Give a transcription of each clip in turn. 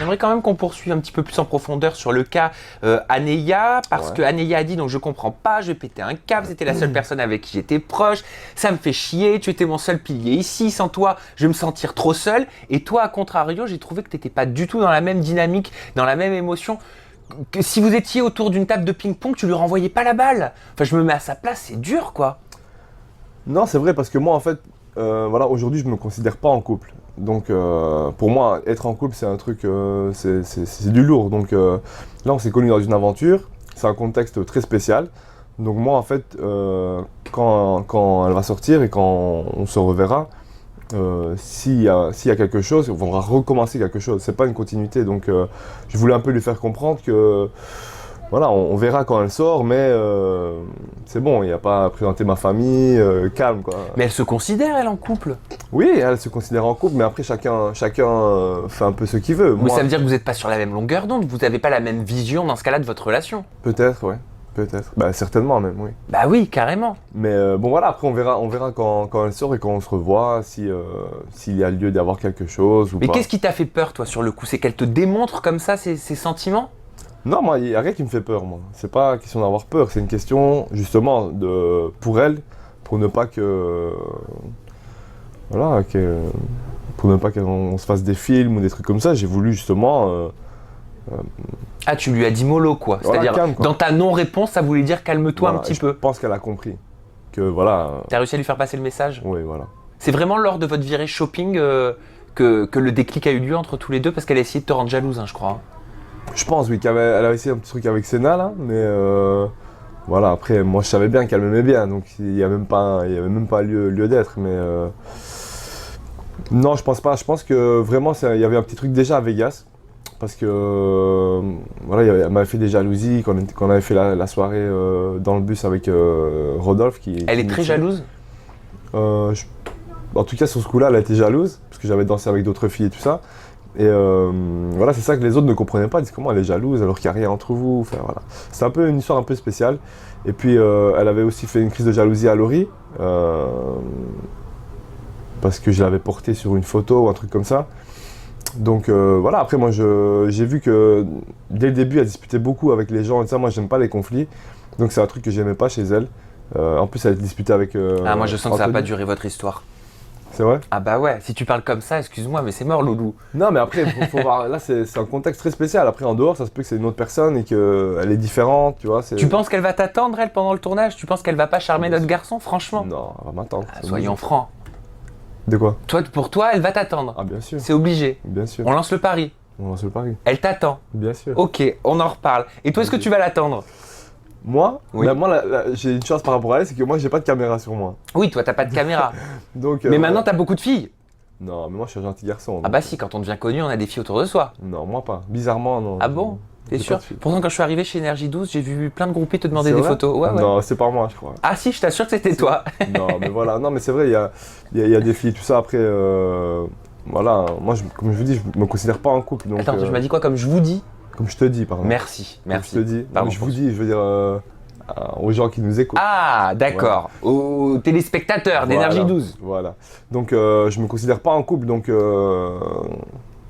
j'aimerais quand même qu'on poursuive un petit peu plus en profondeur sur le cas Aneya, parce que Aneya a dit donc je comprends pas, je vais péter un câble, c'était la seule personne avec qui j'étais proche, ça me fait chier, tu étais mon seul pilier ici, sans toi je vais me sentir trop seul. Et toi, à contrario, j'ai trouvé que t'étais pas du tout dans la même dynamique, dans la même émotion. Que si vous étiez autour d'une table de ping-pong, tu lui renvoyais pas la balle. Enfin, je me mets à sa place, c'est dur quoi. Non, c'est vrai, parce que moi, en fait, voilà, aujourd'hui, je me considère pas en couple. Donc, pour moi, être en couple, c'est un truc, c'est du lourd. Donc, là, on s'est connus dans une aventure. C'est un contexte très spécial. Donc, moi, en fait, quand elle va sortir et quand on se reverra, s'il y a quelque chose, on va recommencer quelque chose. C'est pas une continuité. Donc, je voulais un peu lui faire comprendre que. Voilà, on verra quand elle sort, mais c'est bon, il n'y a pas à présenter ma famille, calme quoi. Mais elle se considère, elle, en couple. Oui, elle se considère en couple, mais après chacun fait un peu ce qu'il veut. Mais ça veut dire que vous n'êtes pas sur la même longueur d'onde, vous n'avez pas la même vision dans ce cas-là de votre relation. Peut-être, ouais, peut-être. Bah certainement même, oui. Bah oui, carrément. Mais bon voilà, après on verra quand elle sort et quand on se revoit, s'il y a lieu d'avoir quelque chose ou mais pas. qu'est-ce qui t'a fait peur, toi, sur le coup? C'est qu'elle te démontre comme ça ses sentiments? Non, moi, il n'y a rien qui me fait peur, moi. C'est pas question d'avoir peur, c'est une question, justement, pour elle, pour ne pas que... Voilà, pour ne pas qu'on se fasse des films ou des trucs comme ça, j'ai voulu, justement... Ah, tu lui as dit mollo, quoi. Voilà, C'est-à-dire, calme, quoi. dans ta non-réponse, ça voulait dire calme-toi Voilà, un petit je peu. pense qu'elle a compris. Que, voilà... T'as réussi à lui faire passer le message? Oui, voilà. C'est vraiment lors de votre virée shopping que le déclic a eu lieu entre tous les deux, parce qu'elle a essayé de te rendre jalouse, hein, je crois. Je pense, oui, elle a essayé un petit truc avec Senna, là, mais voilà, après, moi, je savais bien qu'elle m'aimait bien, donc il n'y avait même pas lieu d'être, mais non, je pense pas. Je pense que vraiment, il y avait un petit truc déjà à Vegas, parce que, voilà, elle m'avait fait des jalousies quand on avait fait la soirée dans le bus avec Rodolphe. Elle est très jalouse? En tout cas, sur ce coup-là, elle a été jalouse, parce que j'avais dansé avec d'autres filles et tout ça. Et voilà, c'est ça que les autres ne comprenaient pas. Ils disaient comment elle est jalouse alors qu'il n'y a rien entre vous. Enfin, voilà. C'est un peu une histoire un peu spéciale. Et puis elle avait aussi fait une crise de jalousie à Laurie parce que je l'avais portée sur une photo ou un truc comme ça. Donc voilà, après moi j'ai vu que dès le début elle disputait beaucoup avec les gens et ça. Moi j'aime pas les conflits. Donc c'est un truc que j'aimais pas chez elle. En plus elle disputait avec moi je sens que ça Anthony. va pas durer votre histoire. C'est vrai? Ah bah ouais, si tu parles comme ça, excuse-moi, mais c'est mort, Loulou. Non, mais après, faut voir. Là, c'est un contexte très spécial. Après, en dehors, ça se peut que c'est une autre personne et qu'elle est différente, tu vois. Tu penses qu'elle va t'attendre, elle, pendant le tournage? Tu penses qu'elle va pas charmer notre garçon, franchement? Non, elle va m'attendre. Soyons francs. De quoi? Toi, pour toi, elle va t'attendre. Ah, bien sûr. C'est obligé. Bien sûr. On lance le pari. On lance le pari. Elle t'attend. Bien sûr. Ok, on en reparle. Et toi, est-ce que tu vas l'attendre? Moi, Oui. moi j'ai une chance par rapport à elle, c'est que moi, j'ai pas de caméra sur moi. Oui, toi, t'as pas de caméra. Donc, Mais maintenant, t'as beaucoup de filles. Non, mais moi, je suis un gentil garçon. Ah bah si, quand on devient connu, on a des filles autour de soi. Non, moi pas. Bizarrement, non. Ah bon? T'es J'ai sûr? pas de filles. Pourtant, quand je suis arrivé chez Énergie 12, j'ai vu plein de groupies te demander C'est des vrai? photos. Ouais, ouais. Non, c'est pas moi, je crois. Ah si, je t'assure que c'était toi. Non, mais voilà. Non, mais c'est vrai, il y a des filles, tout ça. Après, voilà. Moi, comme je vous dis, je me considère pas en couple. Donc, Attends, tu m'as dit quoi? Comme je vous dis? Comme je te dis, pardon. Merci, Comme merci. je te dis. Pardon, Je vous dis, je veux dire aux gens qui nous écoutent. Ah, d'accord. Aux téléspectateurs d'Énergie 12. Voilà. Donc, je me considère pas en couple, donc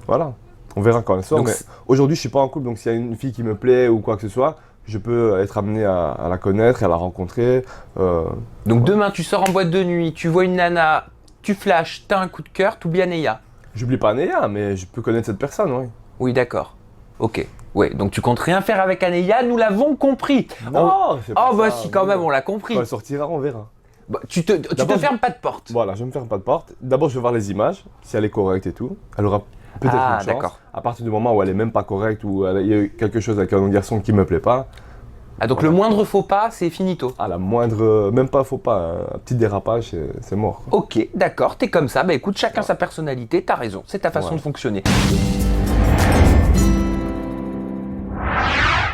voilà. On verra quand elle sort. Donc, Mais aujourd'hui, je suis pas en couple, donc s'il y a une fille qui me plaît ou quoi que ce soit, je peux être amené à la connaître et à la rencontrer. Donc demain, tu sors en boîte de nuit, tu vois une nana, tu flashes, t'as un coup de cœur, t'oublies Aneya. J'oublie pas Aneya, mais je peux connaître cette personne, oui. Oui, d'accord. Ok. Ouais, donc tu comptes rien faire avec Aneya, nous l'avons compris. Non, c'est pas Oh bah ça, si, quand même, non. on l'a compris. Quand elle sortira, on verra. Bah, tu te D'abord, fermes pas de porte. Voilà, je me ferme pas de porte. D'abord, je vais voir les images, si elle est correcte et tout. Elle aura peut-être Ah, une chance. d'accord. À partir du moment où elle est même pas correcte ou il y a eu quelque chose avec un autre garçon qui me plaît pas, Ah, donc le moindre faux pas, c'est finito. à la moindre, même pas, faut pas, un petit dérapage, c'est mort. Ok, d'accord, t'es comme ça. Bah écoute, chacun sa personnalité, t'as raison, c'est ta façon Ouais. de fonctionner.